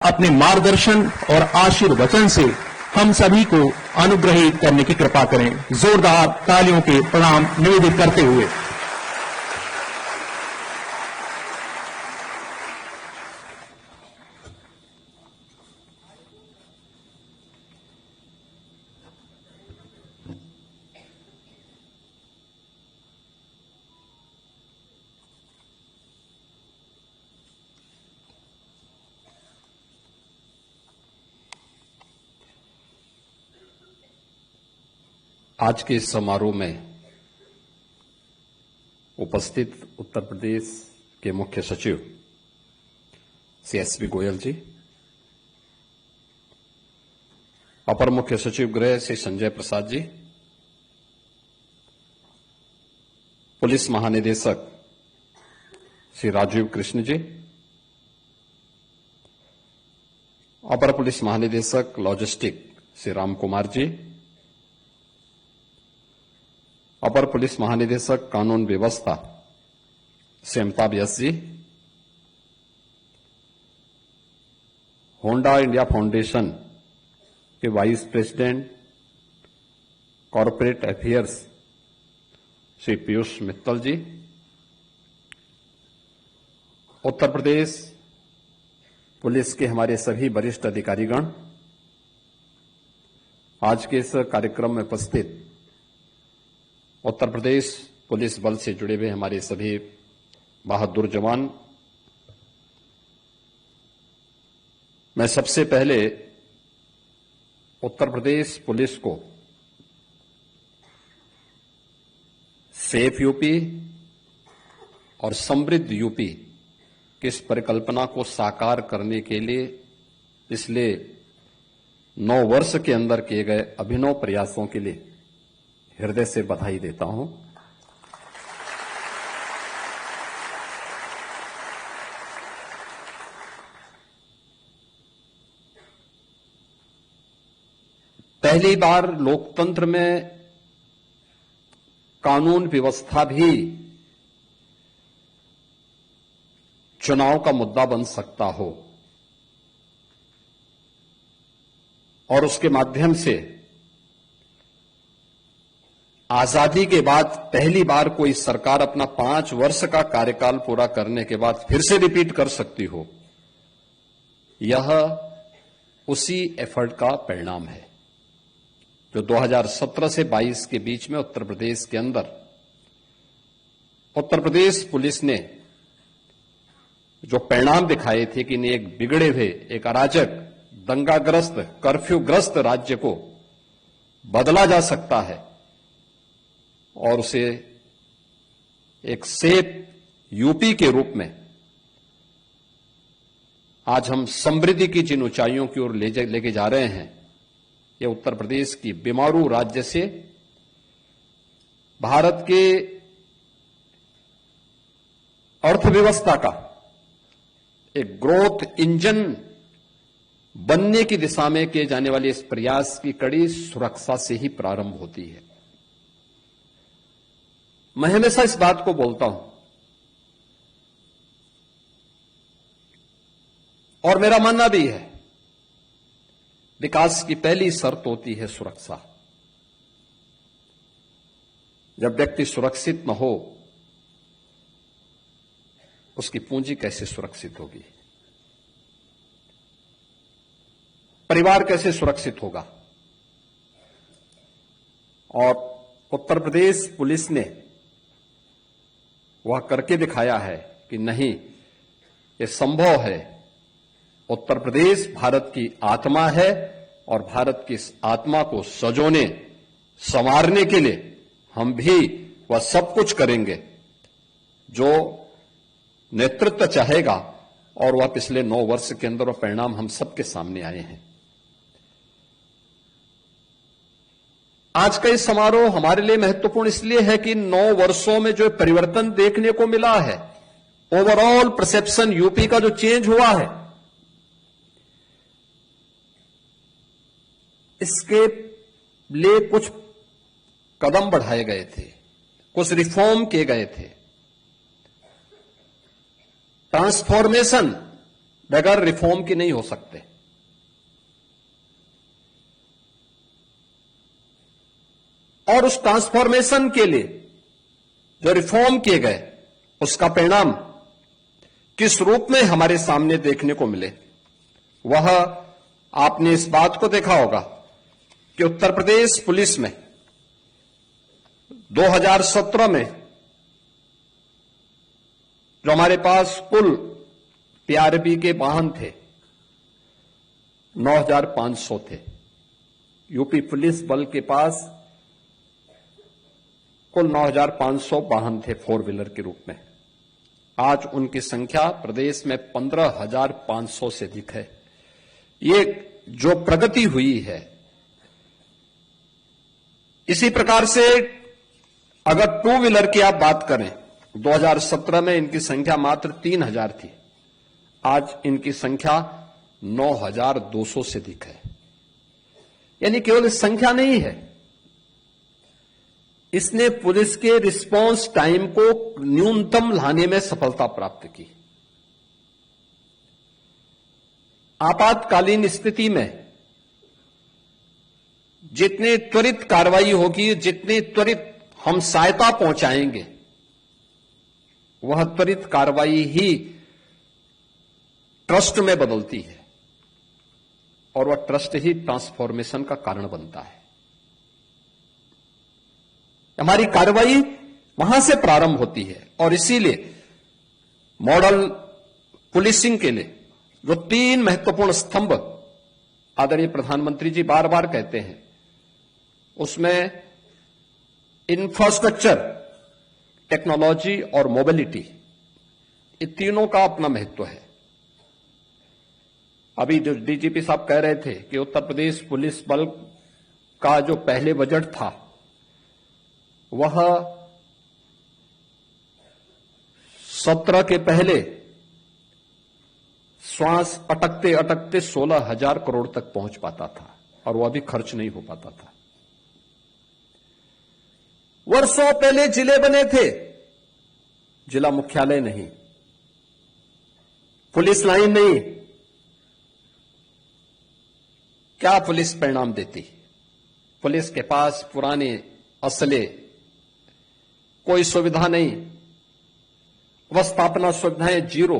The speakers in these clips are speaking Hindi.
अपने मार्गदर्शन और आशीर्वचन से हम सभी को अनुग्रहित करने की कृपा करें। जोरदार तालियों के प्रणाम निवेदित करते हुए आज के इस समारोह में उपस्थित उत्तर प्रदेश के मुख्य सचिव श्री एस.बी. गोयल जी, अपर मुख्य सचिव गृह श्री संजय प्रसाद जी, पुलिस महानिदेशक श्री राजीव कृष्ण जी, अपर पुलिस महानिदेशक लॉजिस्टिक श्री राम कुमार जी, अपर पुलिस महानिदेशक कानून व्यवस्था Shri Amitabh Yash ji, Honda India Foundation के vice president corporate affairs Shri Piyush Mittal ji, Uttar Pradesh police के हमारे सभी वरिष्ठ अधिकारीगण, आज के इस कार्यक्रम में उपस्थित उत्तर प्रदेश पुलिस बल से जुड़े हुए हमारे सभी बहादुर जवान, मैं सबसे पहले उत्तर प्रदेश पुलिस को सेफ यूपी और समृद्ध यूपी की इस परिकल्पना को साकार करने के लिए पिछले 9 वर्ष के अंदर किए गए अभिनव प्रयासों के लिए हृदय से बधाई देता हूं। पहली बार लोकतंत्र में कानून व्यवस्था भी चुनाव का मुद्दा बन सकता हो और उसके माध्यम से आजादी के बाद पहली बार कोई सरकार अपना 5 वर्ष का कार्यकाल पूरा करने के बाद फिर से रिपीट कर सकती हो, यह उसी एफर्ट का परिणाम है जो 2017 से 22 के बीच में उत्तर प्रदेश के अंदर उत्तर प्रदेश पुलिस ने जो परिणाम दिखाए थे कि एक बिगड़े हुए, एक अराजक, दंगाग्रस्त, कर्फ्यूग्रस्त राज्य को बदला जा सकता है और उसे एक सेफ यूपी के रूप में आज हम समृद्धि की जिन ऊंचाइयों की ओर लेके जा रहे हैं, ये उत्तर प्रदेश की बीमारू राज्य से भारत के अर्थव्यवस्था का एक ग्रोथ इंजन बनने की दिशा में किए जाने वाले इस प्रयास की कड़ी सुरक्षा से ही प्रारंभ होती है। मैं हमेशा इस बात को बोलता हूं और मेरा मानना भी है, विकास की पहली शर्त होती है सुरक्षा। जब व्यक्ति सुरक्षित न हो, उसकी पूंजी कैसे सुरक्षित होगी, परिवार कैसे सुरक्षित होगा। और उत्तर प्रदेश पुलिस ने वह करके दिखाया है कि नहीं, ये संभव है। उत्तर प्रदेश भारत की आत्मा है और भारत की इस आत्मा को सजोने संवारने के लिए हम भी वह सब कुछ करेंगे जो नेतृत्व चाहेगा, और वह पिछले 9 वर्ष के अंदर वह परिणाम हम सबके सामने आए हैं। आज का इस समारोह हमारे लिए महत्वपूर्ण इसलिए है कि 9 वर्षों में जो परिवर्तन देखने को मिला है, ओवरऑल परसेप्शन यूपी का जो चेंज हुआ है, इसके लिए कुछ कदम बढ़ाए गए थे, कुछ रिफॉर्म किए गए थे। ट्रांसफॉर्मेशन बगैर रिफॉर्म के नहीं हो सकते। और उस ट्रांसफॉर्मेशन के लिए जो रिफॉर्म किए गए, उसका परिणाम किस रूप में हमारे सामने देखने को मिले, वह आपने इस बात को देखा होगा कि उत्तर प्रदेश पुलिस में 2017 में जो हमारे पास कुल टीआरपी के वाहन थे 9,500 थे। यूपी पुलिस बल के पास कुल 9,500 वाहन थे फोर व्हीलर के रूप में। आज उनकी संख्या प्रदेश में 15,500 से अधिक है। ये जो प्रगति हुई है, इसी प्रकार से अगर टू व्हीलर की आप बात करें, 2017 में इनकी संख्या मात्र 3,000 थी, आज इनकी संख्या 9,200 से अधिक है। यानी केवल संख्या नहीं है, इसने पुलिस के रिस्पांस टाइम को न्यूनतम लाने में सफलता प्राप्त की। आपातकालीन स्थिति में जितनी त्वरित कार्रवाई होगी, जितनी त्वरित हम सहायता पहुंचाएंगे, वह त्वरित कार्रवाई ही ट्रस्ट में बदलती है और वह ट्रस्ट ही ट्रांसफॉर्मेशन का कारण बनता है। हमारी कार्रवाई वहां से प्रारंभ होती है और इसीलिए मॉडल पुलिसिंग के लिए जो 3 महत्वपूर्ण स्तंभ आदरणीय प्रधानमंत्री जी बार बार कहते हैं, उसमें इंफ्रास्ट्रक्चर, टेक्नोलॉजी और मोबिलिटी, ये तीनों का अपना महत्व है। अभी जो डीजीपी साहब कह रहे थे कि उत्तर प्रदेश पुलिस बल का जो पहले बजट था, वह सत्र के पहले श्वास अटकते अटकते 16,000 करोड़ तक पहुंच पाता था और वह भी खर्च नहीं हो पाता था। वर्षों पहले जिले बने थे, जिला मुख्यालय नहीं, पुलिस लाइन नहीं। क्या पुलिस परिणाम देती? पुलिस के पास पुराने असले, कोई सुविधा नहीं, अवस्थापना सुविधाएं जीरो,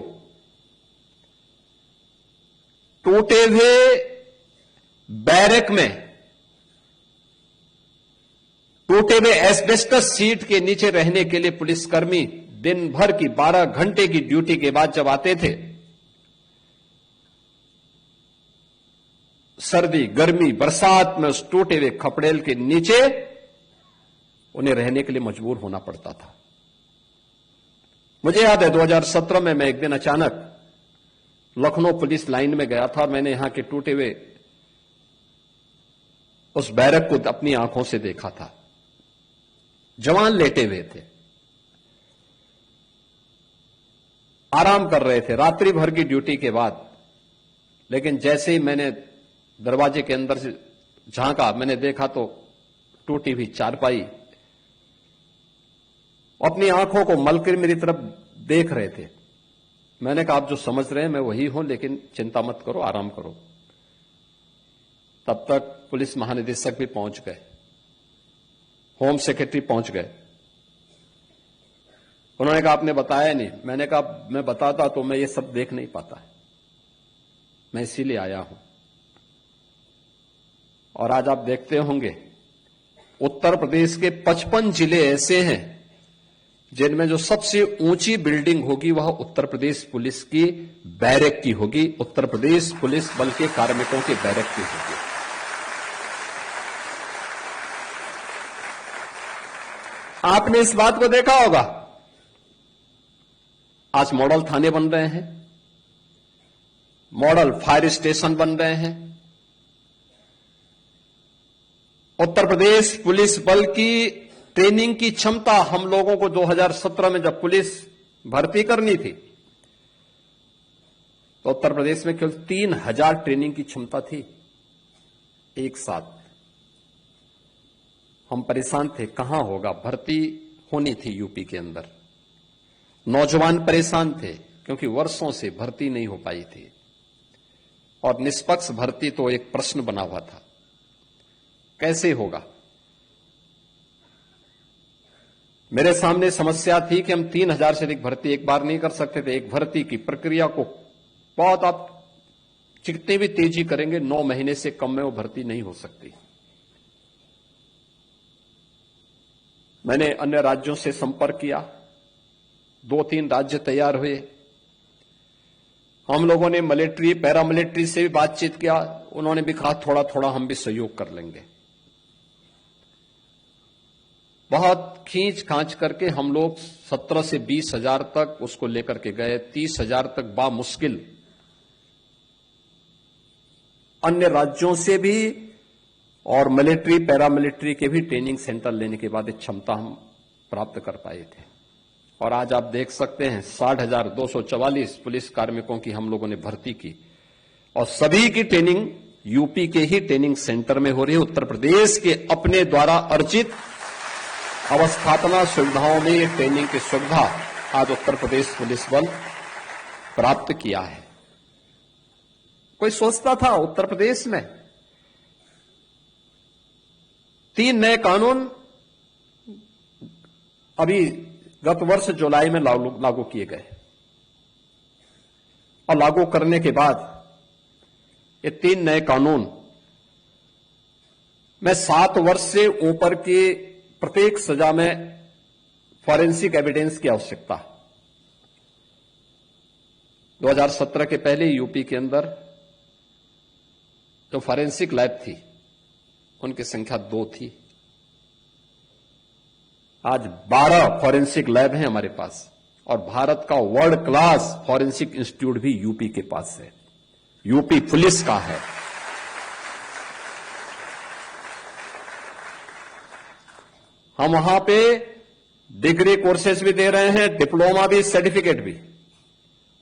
टूटे हुए बैरक में, टूटे हुए एस्बेस्टस सीट के नीचे रहने के लिए पुलिसकर्मी दिन भर की 12 घंटे की ड्यूटी के बाद जब आते थे, सर्दी, गर्मी, बरसात में उस टूटे हुए खपड़ेल के नीचे उन्हें रहने के लिए मजबूर होना पड़ता था। मुझे याद है 2017 में मैं एक दिन अचानक लखनऊ पुलिस लाइन में गया था और मैंने यहां के टूटे हुए उस बैरक को अपनी आंखों से देखा था। जवान लेटे हुए थे, आराम कर रहे थे रात्रि भर की ड्यूटी के बाद, लेकिन जैसे ही मैंने दरवाजे के अंदर से झांका, मैंने देखा तो टूटी हुई चारपाई, अपनी आंखों को मलकर मेरी तरफ देख रहे थे। मैंने कहा, आप जो समझ रहे हैं मैं वही हूं, लेकिन चिंता मत करो, आराम करो। तब तक पुलिस महानिदेशक भी पहुंच गए, होम सेक्रेटरी पहुंच गए। उन्होंने कहा, आपने बताया नहीं। मैंने कहा, मैं बताता तो मैं ये सब देख नहीं पाता, मैं इसीलिए आया हूं। और आज आप देखते होंगे उत्तर प्रदेश के 55 जिले ऐसे हैं जिनमें जो सबसे ऊंची बिल्डिंग होगी वह उत्तर प्रदेश पुलिस की बैरक की होगी, उत्तर प्रदेश पुलिस बल के कार्मिकों के बैरक की होगी। आपने इस बात को देखा होगा, आज मॉडल थाने बन रहे हैं, मॉडल फायर स्टेशन बन रहे हैं। उत्तर प्रदेश पुलिस बल की ट्रेनिंग की क्षमता, हम लोगों को 2017 में जब पुलिस भर्ती करनी थी तो उत्तर प्रदेश में केवल 3,000 ट्रेनिंग की क्षमता थी एक साथ। हम परेशान थे, कहां होगा, भर्ती होनी थी यूपी के अंदर। नौजवान परेशान थे क्योंकि वर्षों से भर्ती नहीं हो पाई थी। और निष्पक्ष भर्ती तो एक प्रश्न बना हुआ था, कैसे होगा। मेरे सामने समस्या थी कि हम 3000 से अधिक भर्ती एक बार नहीं कर सकते थे। एक भर्ती की प्रक्रिया को बहुत आप जितनी भी तेजी करेंगे 9 महीने से कम में वो भर्ती नहीं हो सकती। मैंने अन्य राज्यों से संपर्क किया, 2-3 राज्य तैयार हुए। हम लोगों ने मिलिट्री पैरामिलिट्री से भी बातचीत किया, उन्होंने भी कहा थोड़ा थोड़ा हम भी सहयोग कर लेंगे। बहुत खींच खांच करके हम लोग 17 से 20 हजार तक उसको लेकर के गए। 30 हजार तक बामुश्किल अन्य राज्यों से भी और मिलिट्री पैरामिलिट्री के भी ट्रेनिंग सेंटर लेने के बाद एक क्षमता हम प्राप्त कर पाए थे। और आज आप देख सकते हैं 60,244 पुलिस कार्मिकों की हम लोगों ने भर्ती की और सभी की ट्रेनिंग यूपी के ही ट्रेनिंग सेंटर में हो रही है। उत्तर प्रदेश के अपने द्वारा अर्जित अवस्थापना सुविधाओं में ये ट्रेनिंग की सुविधा आज उत्तर प्रदेश पुलिस बल प्राप्त किया है। कोई सोचता था उत्तर प्रदेश में 3 नए कानून अभी गत वर्ष जुलाई में लागू किए गए और लागू करने के बाद ये 3 नए कानून में 7 वर्ष से ऊपर के प्रत्येक सजा में फॉरेंसिक एविडेंस की आवश्यकता। 2017 के पहले यूपी के अंदर जो फॉरेंसिक लैब थी उनकी संख्या 2 थी। आज 12 फॉरेंसिक लैब हैं हमारे पास और भारत का वर्ल्ड क्लास फॉरेंसिक इंस्टीट्यूट भी यूपी के पास है, यूपी पुलिस का है। हम वहां पे डिग्री कोर्सेज भी दे रहे हैं, डिप्लोमा भी, सर्टिफिकेट भी।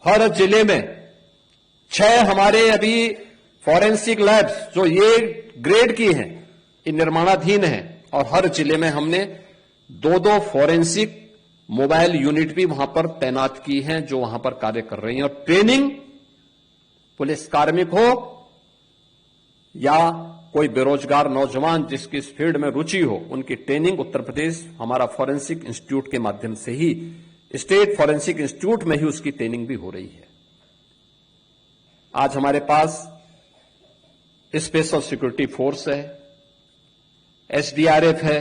हर जिले में 6 हमारे अभी फॉरेंसिक लैब्स जो ये ग्रेड की हैं, ये निर्माणाधीन हैं और हर जिले में हमने 2-2 फॉरेंसिक मोबाइल यूनिट भी वहां पर तैनात की हैं जो वहां पर कार्य कर रही हैं। और ट्रेनिंग पुलिस कार्मिक हो या कोई बेरोजगार नौजवान जिसकी इस फील्ड में रुचि हो, उनकी ट्रेनिंग उत्तर प्रदेश हमारा फॉरेंसिक इंस्टीट्यूट के माध्यम से ही, स्टेट फॉरेंसिक इंस्टीट्यूट में ही उसकी ट्रेनिंग भी हो रही है। आज हमारे पास स्पेशल सिक्योरिटी फोर्स है, एसडीआरएफ है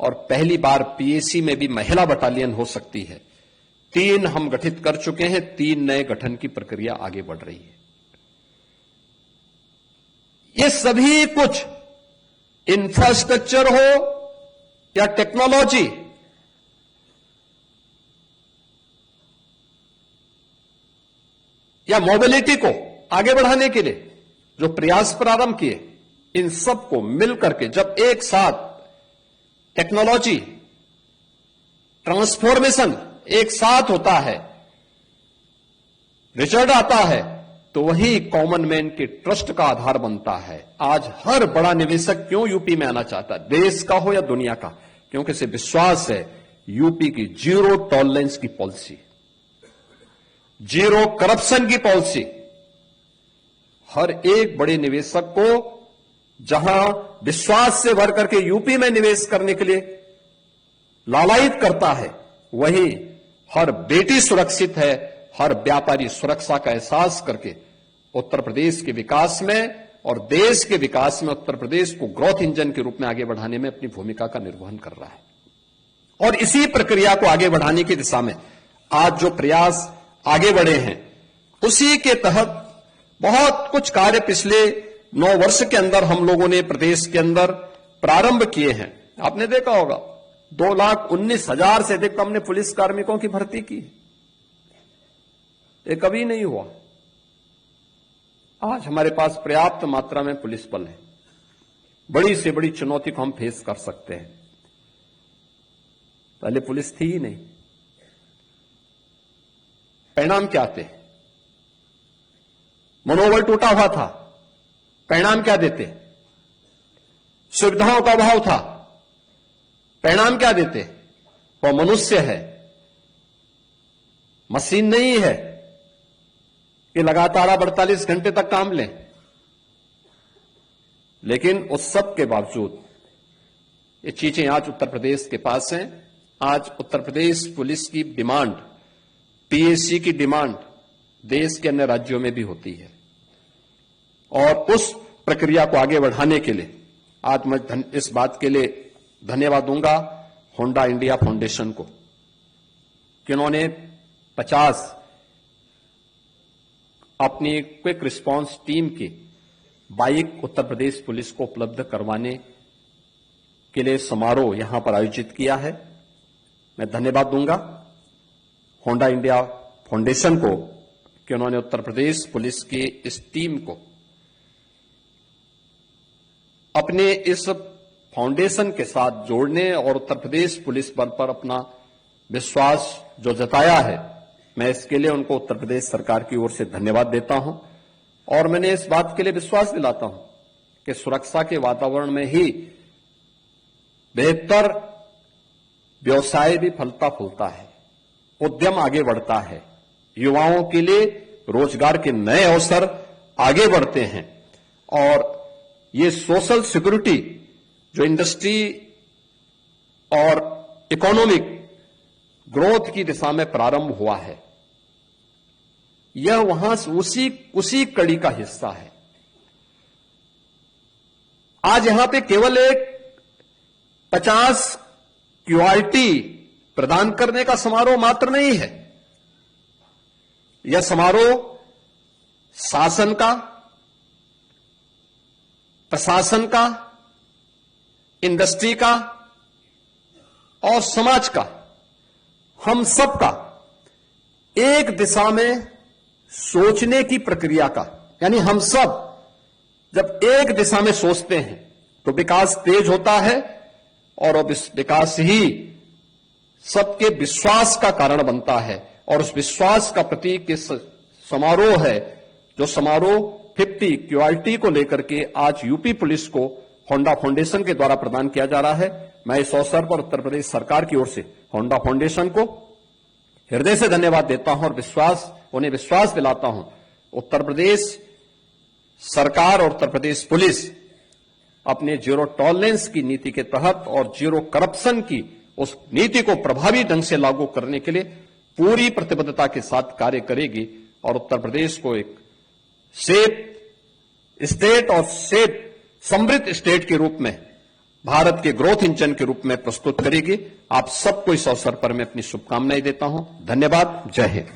और पहली बार पीएसी में भी महिला बटालियन हो सकती है। 3 हम गठित कर चुके हैं, 3 नए गठन की प्रक्रिया आगे बढ़ रही है। ये सभी कुछ इंफ्रास्ट्रक्चर हो या टेक्नोलॉजी, या मोबिलिटी को आगे बढ़ाने के लिए जो प्रयास प्रारंभ किए, इन सबको मिलकर के जब एक साथ टेक्नोलॉजी ट्रांसफॉर्मेशन एक साथ होता है, रिजल्ट आता है, तो वही कॉमन मैन के ट्रस्ट का आधार बनता है। आज हर बड़ा निवेशक क्यों यूपी में आना चाहता है, देश का हो या दुनिया का, क्योंकि इसे विश्वास है यूपी की जीरो टॉलरेंस की पॉलिसी, जीरो करप्शन की पॉलिसी हर एक बड़े निवेशक को जहां विश्वास से भर करके यूपी में निवेश करने के लिए लालायित करता है, वही हर बेटी सुरक्षित है, हर व्यापारी सुरक्षा का एहसास करके उत्तर प्रदेश के विकास में और देश के विकास में उत्तर प्रदेश को ग्रोथ इंजन के रूप में आगे बढ़ाने में अपनी भूमिका का निर्वहन कर रहा है। और इसी प्रक्रिया को आगे बढ़ाने की दिशा में आज जो प्रयास आगे बढ़े हैं, उसी के तहत बहुत कुछ कार्य पिछले 9 वर्ष के अंदर हम लोगों ने प्रदेश के अंदर प्रारंभ किए हैं। आपने देखा होगा 2,19,000 से अधिक हमने पुलिस कार्मिकों की भर्ती की, ये कभी नहीं हुआ। आज हमारे पास पर्याप्त मात्रा में पुलिस बल है, बड़ी से बड़ी चुनौती को हम फेस कर सकते हैं। पहले पुलिस थी ही नहीं। परिणाम क्या थे? मनोबल टूटा हुआ था। परिणाम क्या देते? सुविधाओं का अभाव था। परिणाम क्या देते? वह मनुष्य है, मशीन नहीं है। कि लगातार आप 48 घंटे तक काम लें, लेकिन उस सब के बावजूद ये चीजें आज उत्तर प्रदेश के पास हैं। आज उत्तर प्रदेश पुलिस की डिमांड, पीएससी की डिमांड देश के अन्य राज्यों में भी होती है, और उस प्रक्रिया को आगे बढ़ाने के लिए आज मैं इस बात के लिए धन्यवाद दूंगा होंडा इंडिया फाउंडेशन को कि उन्होंने 50 अपनी क्विक रिस्पांस टीम की बाइक उत्तर प्रदेश पुलिस को उपलब्ध करवाने के लिए समारोह यहां पर आयोजित किया है। मैं धन्यवाद दूंगा होंडा इंडिया फाउंडेशन को कि उन्होंने उत्तर प्रदेश पुलिस की इस टीम को अपने इस फाउंडेशन के साथ जोड़ने और उत्तर प्रदेश पुलिस बल पर अपना विश्वास जो जताया है, मैं इसके लिए उनको उत्तर प्रदेश सरकार की ओर से धन्यवाद देता हूं। और मैंने इस बात के लिए विश्वास दिलाता हूं कि सुरक्षा के वातावरण में ही बेहतर व्यवसाय भी फलता फूलता है, उद्यम आगे बढ़ता है, युवाओं के लिए रोजगार के नए अवसर आगे बढ़ते हैं, और ये सोशल सिक्योरिटी जो इंडस्ट्री और इकोनॉमिक ग्रोथ की दिशा में प्रारंभ हुआ है, यह वहां उसी कड़ी का हिस्सा है। आज यहां पे केवल एक 50 क्यूआरटी प्रदान करने का समारोह मात्र नहीं है, यह समारोह शासन का, प्रशासन का, इंडस्ट्री का और समाज का, हम सब का एक दिशा में सोचने की प्रक्रिया का, यानी हम सब जब एक दिशा में सोचते हैं तो विकास तेज होता है, और अब इस विकास ही सबके विश्वास का कारण बनता है। और उस विश्वास का प्रतीक इस समारोह है, जो समारोह 50 क्यूआरटी को लेकर के आज यूपी पुलिस को होंडा फाउंडेशन के द्वारा प्रदान किया जा रहा है। मैं इस अवसर पर उत्तर प्रदेश सरकार की ओर से होंडा फाउंडेशन को हृदय से धन्यवाद देता हूं और उन्हें विश्वास दिलाता हूं, उत्तर प्रदेश सरकार और उत्तर प्रदेश पुलिस अपने जीरो टॉलरेंस की नीति के तहत और जीरो करप्शन की उस नीति को प्रभावी ढंग से लागू करने के लिए पूरी प्रतिबद्धता के साथ कार्य करेगी, और उत्तर प्रदेश को एक सेफ स्टेट और सेफ समृद्ध स्टेट के रूप में, भारत के ग्रोथ इंजन के रूप में प्रस्तुत करेगी। आप सबको इस अवसर पर मैं अपनी शुभकामनाएं देता हूं। धन्यवाद। जय हिंद।